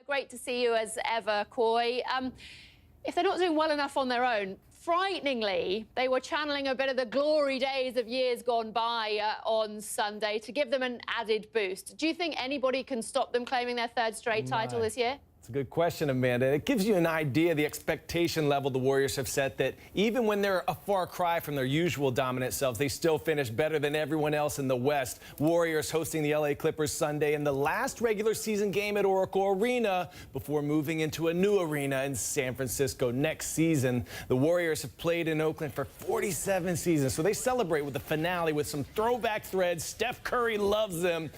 great to see you as ever, Coy. If they're not doing well enough on their own, frighteningly, they were channeling a bit of the glory days of years gone by on Sunday to give them an added boost. Do you think anybody can stop them claiming their third straight title this year? It's a good question, Amanda. It gives you an idea of the expectation level the Warriors have set, that even when they're a far cry from their usual dominant selves, they still finish better than everyone else in the West. Warriors hosting the LA Clippers Sunday in the last regular season game at Oracle Arena before moving into a new arena in San Francisco next season. The Warriors have played in Oakland for 47 seasons, so they celebrate with the finale with some throwback threads. Steph Curry loves them.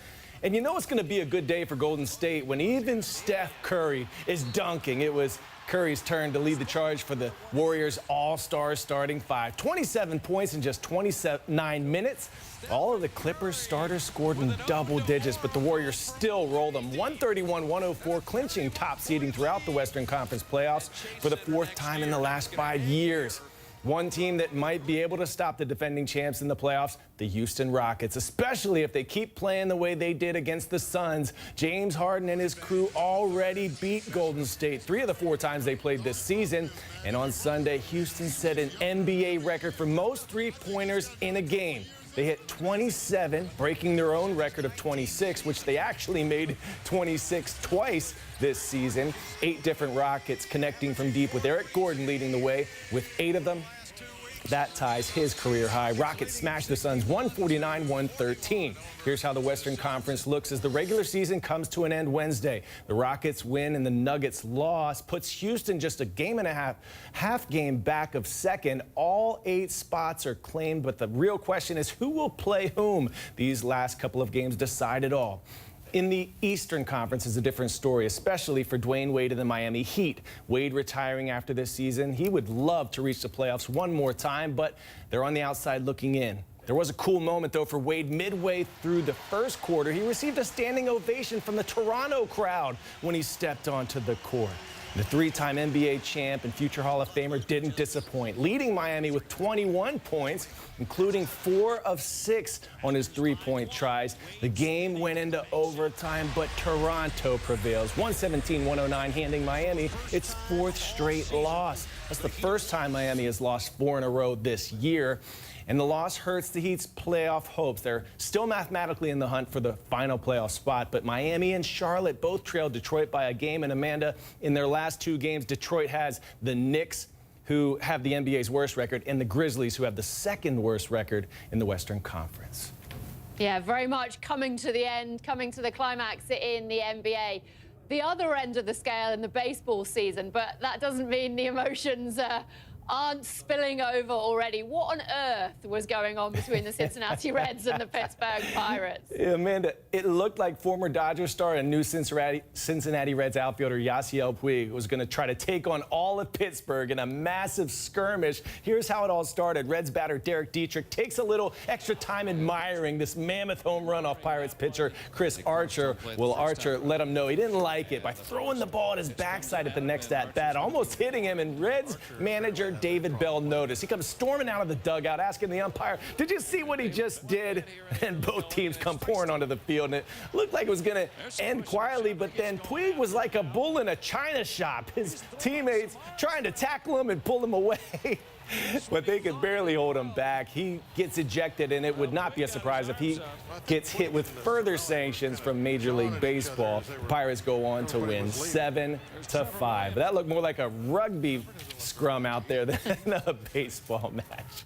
And you know it's going to be a good day for Golden State when even Steph Curry is dunking. It was Curry's turn to lead the charge for the Warriors All-Star starting five. 27 points in just 29 minutes. All of the Clippers starters scored in double digits, but the Warriors still rolled them 131-104, clinching top seeding throughout the Western Conference playoffs for the fourth time in the last 5 years. One team that might be able to stop the defending champs in the playoffs, the Houston Rockets, especially if they keep playing the way they did against the Suns. James Harden and his crew already beat Golden State 3 of the 4 times they played this season. And on Sunday, Houston set an NBA record for most three-pointers in a game. They hit 27, breaking their own record of 26, which they actually made 26 twice this season. 8 different Rockets connecting from deep, with Eric Gordon leading the way with 8 of them. That ties his career high. Rockets smashed the Suns 149-113. Here's how the Western Conference looks as the regular season comes to an end Wednesday. The Rockets win and the Nuggets loss puts Houston just a game and a half game back of second. All 8 spots are claimed, but the real question is who will play whom? These last couple of games decide it all. In the Eastern Conference is a different story, especially for Dwayne Wade and the Miami Heat. Wade retiring after this season. He would love to reach the playoffs one more time, but they're on the outside looking in. There was a cool moment, though, for Wade midway through the first quarter. He received a standing ovation from the Toronto crowd when he stepped onto the court. The 3-time NBA champ and future Hall of Famer didn't disappoint, leading Miami with 21 points, including 4 of 6 on his 3-point tries. The game went into overtime, but Toronto prevails, 117-109, handing Miami its 4th straight loss. That's the first time Miami has lost 4 in a row this year. And the loss hurts the Heat's playoff hopes. They're still mathematically in the hunt for the final playoff spot, but Miami and Charlotte both trailed Detroit by a game. And Amanda, in their last 2 games, Detroit has the Knicks, who have the NBA's worst record, and the Grizzlies, who have the 2nd worst record in the Western Conference. Yeah, very much coming to the end, coming to the climax in the NBA. The other end of the scale in the baseball season, but that doesn't mean the emotions aren't spilling over already. What on earth was going on between the Cincinnati Reds and the Pittsburgh Pirates? Yeah, Amanda, it looked like former Dodgers star and new Cincinnati Reds outfielder Yasiel Puig was going to try to take on all of Pittsburgh in a massive skirmish. Here's how it all started. Reds batter Derek Dietrich takes a little extra time admiring this mammoth home run off Pirates pitcher Chris Archer. Well, Archer let him know he didn't like it by throwing the ball at his backside at the next at-bat, almost hitting him, and Reds manager David Bell noticed. He comes storming out of the dugout, asking the umpire, "Did you see what he just did?" And both teams come pouring onto the field, and it looked like it was going to end quietly, but then Puig was like a bull in a china shop. His teammates trying to tackle him and pull him away, but they could barely hold him back. He gets ejected, and it would not be a surprise if he gets hit with further sanctions from Major League Baseball. The Pirates go on to win 7-5. That looked more like a rugby scrum out there than a baseball match.